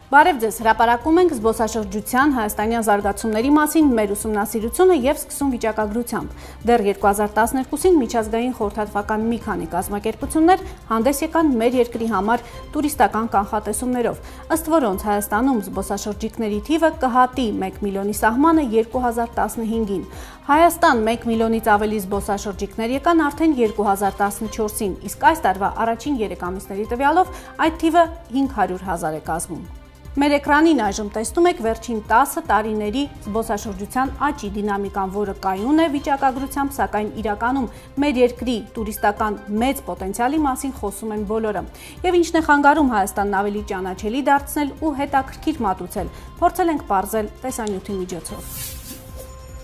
Բարև ձեզ, հրապարակում ենք զբոսաշրջության հայաստանյան զարգացումների մասին մեր ուսումնասիրությունը եւ սկսում վիճակագրությամբ։ Դեռ 2012-ին միջազգային խորհրդատվական մի քանի կազմակերպություններ հանդես եկան մեր երկրի համար տուրիստական կանխատեսումներով, ըստ որոնց Հայաստանում զբոսաշրջիկների թիվը կհատի 1 միլիոնի սահմանը 2015-ին։ Հայաստան 1 միլիոնից ավելի զբոսաշրջիկներ եկան արդեն 2014-ին, իսկ այս տարվա առաջին 3 ամիսների տվյալով այդ թիվը 500,000 է կազմում։ Մեր էկրանին այժմ տեսնում եք վերջին 10 տարիների զբոսաշրջության աճի դինամիկան, որը կայուն է վիճակագրությամբ, սակայն իրականում մեր երկրի տուրիստական մեծ պոտենցիալի մասին խոսում են բոլորը։ Եվ ինչն է խանգարում Հայաստանն ավելի ճանաչելի դարձնել ու հետաքրքիր մատուցել, փորձել ենք պարզել տեսանյութի միջոցով։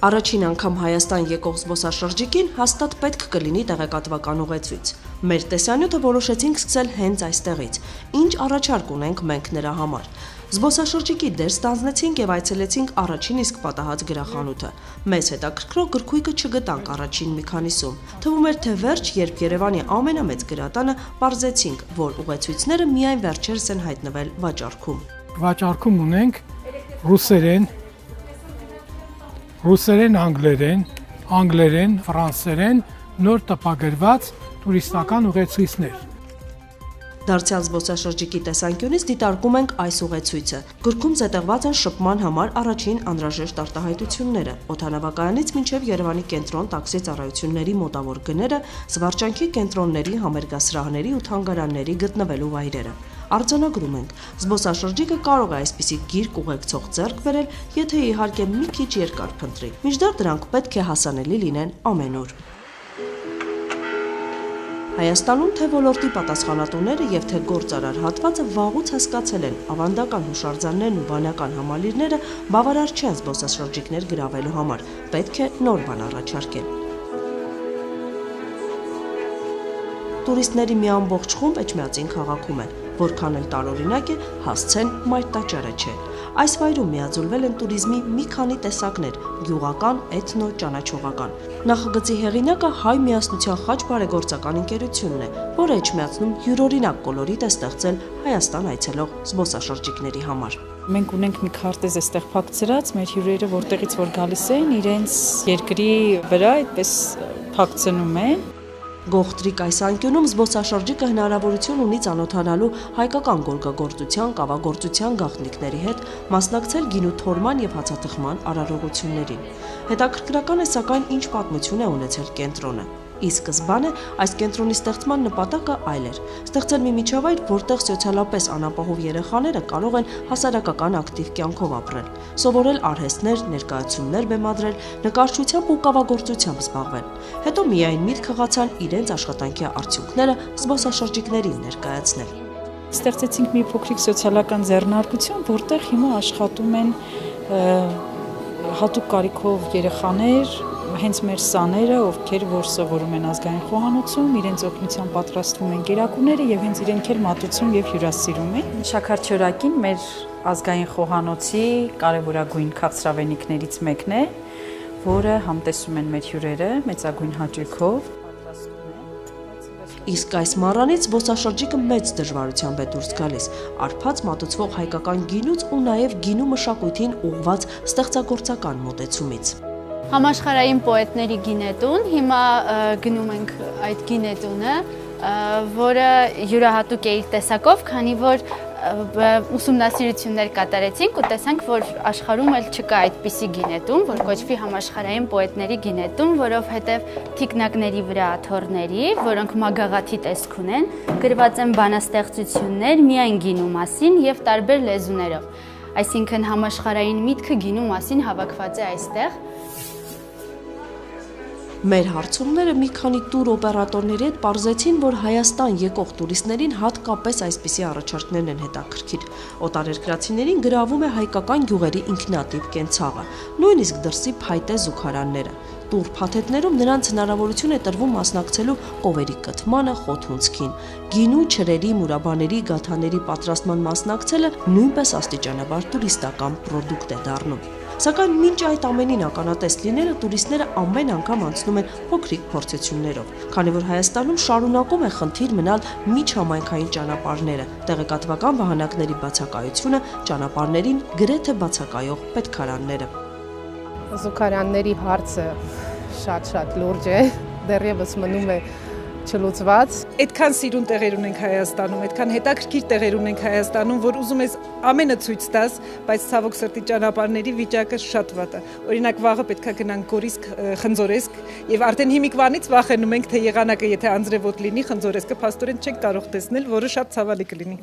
Առաջին անգամ Հայաստան եկող զբոսաշրջիկին հաստատ պետք կլինի տեղեկատվական ուղեցույց։ Մեր տեսանյութը որոշեցինք սկսել հենց այստեղից։ Ինչ առաջարկ ունենք մենք նրա համար։ Զբոսաշրջիկի դեր ստանձնեցինք եւ այցելեցինք առաջին իսկ պատահած գրախանութը։ Մեզ հետաքրքրող գրքույկը չգտանք առաջին մի քանիսում։ Թվում էր թե վերջ, երբ Երևանի ամենամեծ գրատանը պարզեցինք, որ ուղեցույցները միայն վերջերս են հայտնվել վաճառքում։ Վաճառքում ունենք ռուսերեն, անգլերեն, ֆրանսերեն նոր տպագրված տուրիստական ուղեցույցներ։ Դարձյալ զբոսաշրջիկի տեսանկյունից դիտարկում ենք այս ուղեցույցը։ Գրքում զետեղված են շփման համար առաջին անհրաժեշտ արտահայտությունները, օդանավակայանից մինչև Երևանի կենտրոն տաքսի ծառայությունների մոտավոր գները, զվարճանքի կենտրոնների, համերգասրահների ու թանգարանների գտնվելու վայրերը։ Արձանագրում ենք, զբոսաշրջիկը կարող է այսպիսի գիրք ուղեկցող ձեռք բերել, եթե իհարկե մի քիչ երկար փնտրի։ Մինչդեռ դրանք պետք է հասանելի լինեն ամենուր։ Հայաստանում թե ոլորտի պատասխանատուները եւ թե գործարար հատվածը վաղուց հասկացել են ավանդական հուշարձաններն ու վանական համալիրները բավարար չեն զբոսաշրջիկներ գրավելու համար, պետք է նոր բան առաջարկել։ Տուրիստների մի ամբողջ խումբ Էջմիածին քաղաքում է, որքան էլ տարօրինակ է, հասցեն մայր տաճարը չէ։ Այս վայրում միաձուլվել են տուրիզմի մի քանի տեսակներ՝ գյուղական, էթնո, ճանաչողական։ Նախագծի հեղինակը Հայ միասնության խաչ բարեգործական ընկերությունն է, որը Էջմիածնում յուրօրինակ կոլորիտ է ստեղծել Հայաստան այցելող զբոսաշրջիկների համար։ Մենք ունենք մի քարտեզ այստեղ փակցրած, մեր հյուրերը որտեղից որ գալիս են, իրենց երկրի վրա այդպես փակցնում են։ Գողտրիկ այս անկյունում զբոսաշրջիկը հնարավորություն ունի ծանոթանալու հայկական գորգագործության, կավագործության գաղտնիքների հետ, մասնակցել գինու թորման եւ հացաթխման արարողություններին։ Հետաքրքրական է սակայն ինչ պատմություն է ունեցել կենտրոնը։ Ի սկզբանե այս կենտրոնի ստեղծման նպատակը այլ էր՝ ստեղծել մի միջավայր, որտեղ սոցիալապես անապահով երեխաները կարող են հասարակական ակտիվ կյանքով ապրել, սովորել արհեստներ, ներկայացումներ բեմադրել, նկարչությամբ ու կավագործությամբ զբաղվել։ Հետո միայն միտք հղացան իրենց աշխատանքի արդյունքները զբոսաշրջիկներին ներկայացնել։ Ստեղծեցինք մի փոքրիկ սոցիալական ձեռնարկություն, որտեղ հիմա աշխատում են հատուկ կարիքով երեխաներ, հենց մեր սաները, ովքեր որ սովորում են ազգային խոհանոցում, իրենց օգնությամբ պատրաստվում են կերակուրները եւ հենց իրենք էլ մատուցում եւ հյուրասիրում են։ Շաքարչորակին մեր ազգային խոհանոցի կարևորագույն քաղցրավենիքներից մեկն է, որը համտեսում են մեր հյուրերը մեծագույն հաճույքով։ Իսկ այս մառանից զբոսաշրջիկը մեծ դժվարությամբ է դուրս գալիս, արփած մատուցվող հայկական գինուց ու նաեւ գինու մշակույթին ուղղված ստեղծագործական մոտեցումից։ Համաշխարհային պոետների գինետուն, հիմա գնում ենք այդ գինետունը, որը յուրահատուկ է իր տեսակով, քանի որ ուսումնասիրություններ կատարեցինք ու տեսանք, որ աշխարհում էլ չկա այդպիսի գինետուն, որ կոչվի համաշխարհային պոետների գինետուն, որովհետև թիկնակների վրա աթոռների, որոնք մագաղաթի տեսք ունեն, գրված են բանաստեղծություններ միայն գինու մասին եւ տարբեր լեզուներով։ Այսինքն համաշխարհային միտքը գինու մասին հավաքված է այստեղ։ Մեր հարցումները մի քանի տուր օպերատորների հետ պարզեցին, որ Հայաստան եկող տուրիստներին հատկապես այսպիսի առաջարկներն են հետաքրքիր։ Օտարերկրացիներին գրավում է հայկական գյուղերի ինքնատիպ կենցաղը, նույնիսկ դրսի փայտե զուգարանները։ Տուր փաթեթներում նրանց հնարավորություն է տրվում մասնակցելու կովերի կտմանը, խոթունցքին։ Գինու, չրերի, մուրաբաների, գաթաների պատրաստման մասնակցելը նույնպես աստիճանաբար տուրիստական պրոդուկտ է դառնում։ Սակայն մինչ այդ ամենին ականատես լինելը տուրիստները ամեն անգամ անցնում են փոքրիկ փորձություններով, քանի որ Հայաստանում շարունակում է խնդիր մնալ միջհամայնքային ճանապարհները, տեղեկատվական վահանակների բացակայությունը, ճանապարհներին գրեթե բացակայող պետքարանները։ Զուգարանների հարցը շատ լուրջ է, դեռևս մնում է չլուծված։ Այդքան սիրուն տեղեր ունենք Հայաստանում, այդքան հետաքրքիր տեղեր ունենք Հայաստանում, որ ուզում ես ամենը ցույց տաս, բայց ցավոք սրտի ճանապարհների վիճակը շատ վատ է։ Օրինակ վաղը պետքա գնանք Գորիսկ, Խնձորեսկ, եւ արդեն հիմիկվանից վախենում ենք, թե եղանակը եթե անձրևոտ լինի, Խնձորեսկը փաստորեն չենք կարող տեսնել, որը շատ ցավալի կլինի։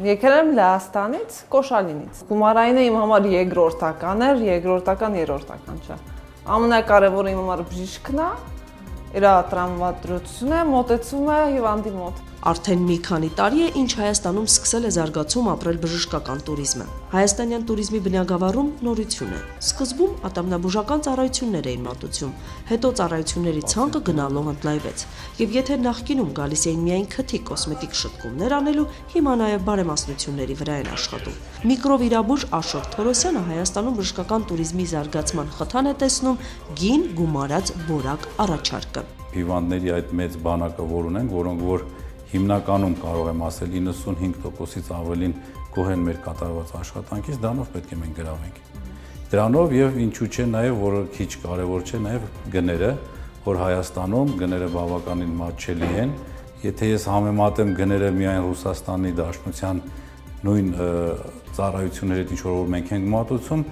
Եկել եմ Լահաստանից, Կոշալինից։ Գումարայինը իմ համար երկրորդական էր, երրորդական չէ։ Ամենակարևորը իմ համար բժիշկն է, իր տրամադրությունը, մոտեցումը հիվանդի մոտ։ Արդեն մի քանի տարի է, ինչ Հայաստանում սկսել է զարգացում ապրել բժշկական տուրիզմը։ Հայաստանյան տուրիզմի բնագավառում նորություն է։ Սկզբում ատամնաբուժական ծառայություններ էին մատուցում, հետո ծառայությունների ցանկը գնալով ընդլայնվեց։ Եվ եթե նախկինում գալիս էին միայն քթի կոսմետիկ շտկումներ անելու, հիմա նաև բարեմասնությունների վրա են աշխատում։ Միկրովիրաբույժ Աշոտ Թորոսյանը Հայաստանում բժշկական տուրիզմի զարգացման խթան է տեսնում գին գումարած որակ առաջարկը։ Հիվանդների այդ մեծ բանակը որ ունենք, որոնք որ հիմնականում կարող եմ ասել 95%-ից ավելին գոհ են մեր կատարված աշխատանքից, դրանով պետք է մենք գրավենք։ Դրանով եւ ինչու՞ չէ նաեւ, որը քիչ կարեւոր չէ, նաեւ գները, որ Հայաստանում գները բավականին մատչելի են։ Եթե ես համեմատեմ գները միայն Ռուսաստանի Դաշնության նույն ծառայությունների հետ ինչ որ մենք ենք մատուցում,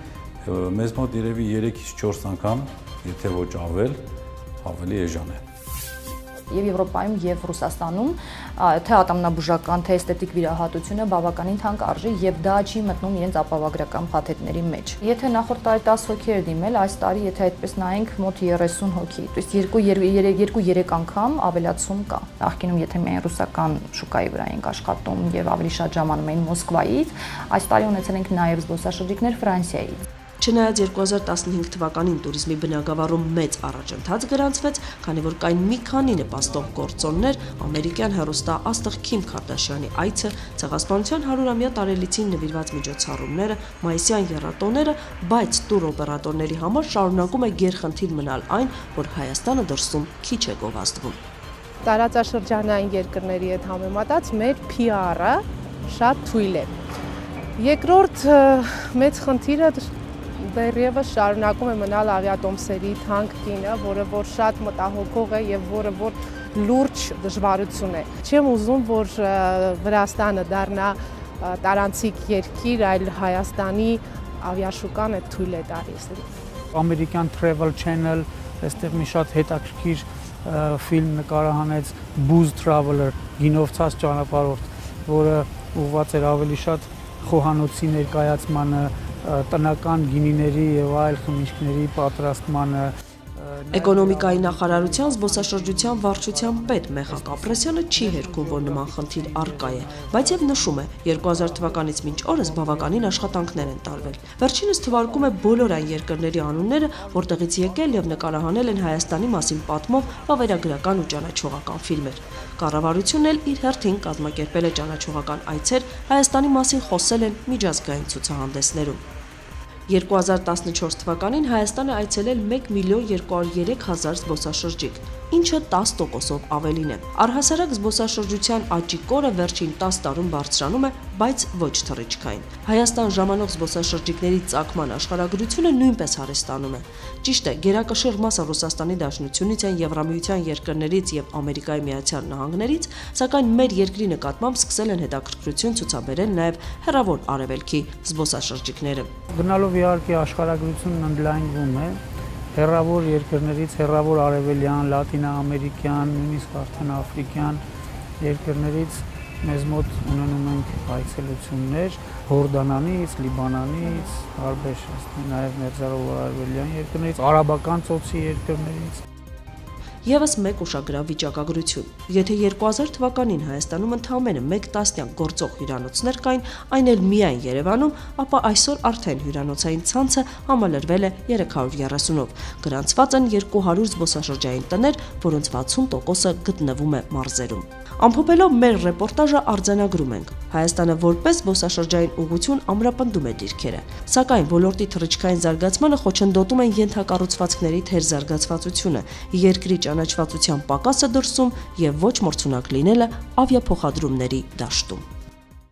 մեզ մոտ երևի 3-ից 4 անգամ, եթե ոչ ավելի էժան է։ Եվ Եվրոպայում եւ Ռուսաստանում թե ատամնաբուժական, թե էսթետիկ վիրահատությունը բավականին թանկ արժի եւ դա չի մտնում իրենց ապահովագրական փաթեթների մեջ։ Եթե նախորդ տարի 10 հոգի էր դիմել, այս տարի եթե այդպես նայենք մոտ 30 հոգի, то есть 2-3 անգամ ավելացում կա։ Նախկինում եթե միայն ռուսական շուկայի վրա ենք աշխատում եւ ավելի շատ ժամանում էին Մոսկվայից, այս տարի ունեցել ենք նաեւ զբոսաշրջիկներ Ֆրանսիայից։ Չնայած 2015 թվականին տուրիզմի բնագավառում մեծ առաջընթաց գրանցվեց, քանի որ կային մի քանի նպաստող գործոններ, ամերիկյան հեռուստա աստղ Քիմ Քարդաշյանի այցը, ցեղասպանության 100-ամյա տարելիցին նվիրված միջոցառումները, մայիսյան եռատոները, բայց տուր օպերատորների համար շարունակում է գերխնդիր մնալ այն, որ Հայաստանը դրսում քիչ է գովազդվում։ Տարածաշրջանային երկրների հետ համեմատած մեր PR-ը շատ թույլ է։ Երկրորդ մեծ խնդիրը դեռևս շարունակում է մնալ ավիատոմսերի թանկ գինը, որը որ շատ մտահոգող է եւ որը որ լուրջ դժվարություն է։ Չեմ ուզում, որ Վրաստանը դառնա տարանցիկ երկիր, այլ Հայաստանի ավիաշուկան է թույլ է տալիս։ Ամերիկյան Travel Channel այստեղ մի շատ հետաքրքիր ֆիլմ նկարահանեց Booze Traveler, գինովցած ճանապարհորդ, որը ուղղված էր ավելի շատ խոհանոցի ներկայացմանը, տնական գինիների եւ այլ խմիչքների պատրաստմանը։ Էկոնոմիկայի նախարարության զբոսաշրջության վարչության պետ Մեխակ Ապրեսյանը չի հերքում, որ նման խնդիր առկա է, բայց եւ նշում է 2000 թվականից մինչ օրս բավականին աշխատանքներ են տարվել։ Վերջինս թվարկում է բոլոր այն երկրների անունները, որտեղից եկել եւ նկարահանել են Հայաստանի մասին պատմող վավերագրական ու ճանաչողական ֆիլմեր։ Կառավարությունն էլ իր հերթին կազմակերպել է ճանաչողական այցեր, Հայաստանի մասին խոսել են միջազգային ցուցահանդեսներում։ 2014 թվականին Հայաստանը այցելել 1.203.000 զբոսաշրջիկ, ինչը 10%-ով ավելին է։ Առհասարակ զբոսաշրջության աճի կորը վերջին 10 տարում բարձրանում է, բայց ոչ թռիչքային։ Հայաստան ժամանող զբոսաշրջիկների ծագման աշխարհագրությունը նույնպես հարստանում է։ Ճիշտ է, գերակշիռ մասը Ռուսաստանի Դաշնությունից են, Եվրամիության երկրներից եւ Ամերիկայի Միացյալ Նահանգներից, սակայն մեր երկրի նկատմամբ սկսել են հետաքրքրություն ցուցաբերել նաեւ հեռավոր արևելքի զբոսաշրջիկները։ Գնալով իհարկե աշխարհագրությունն ընդլայնվում է, հեռավոր երկրներից, հեռավոր արևելյան, լատինաամերիկյան, նույնիսկ արդեն աֆրիկյան երկրներից մեզ մոտ ունենում ենք այցելություններ Հորդանանից, Լիբանանից, հարբեր նաև մերձավոր արևելյան երկրներից, արաբական ծոցի երկրներից։ Եվս մեկ ուշագրավ վիճակագրություն։ Եթե 2000 թվականին Հայաստանում ընդամենը 1 տասնյակ գործող հյուրանոցներ կային, այն էլ միայն Երևանում, ապա այսօր արդեն հյուրանոցային ցանցը համալրվել է 330-ով։ Գրանցված են 200 զբոսաշրջային տներ, որոնց 60%-ը գտնվում է մարզերում։ Ամփոփելով մեր ռեպորտաժը արձանագրում ենք. Հայաստանը որպես զբոսաշրջային ուղղություն ամրապնդում է դիրքերը, սակայն ոլորտի թռիչքային զարգացմանը խոչընդոտում են ենթակառուցվածքների թերզարգացվածությունը, երկրի ճանաչվածության պակասը դրսում եւ ոչ մրցունակ լինելը ավիափոխադրումների դաշտում։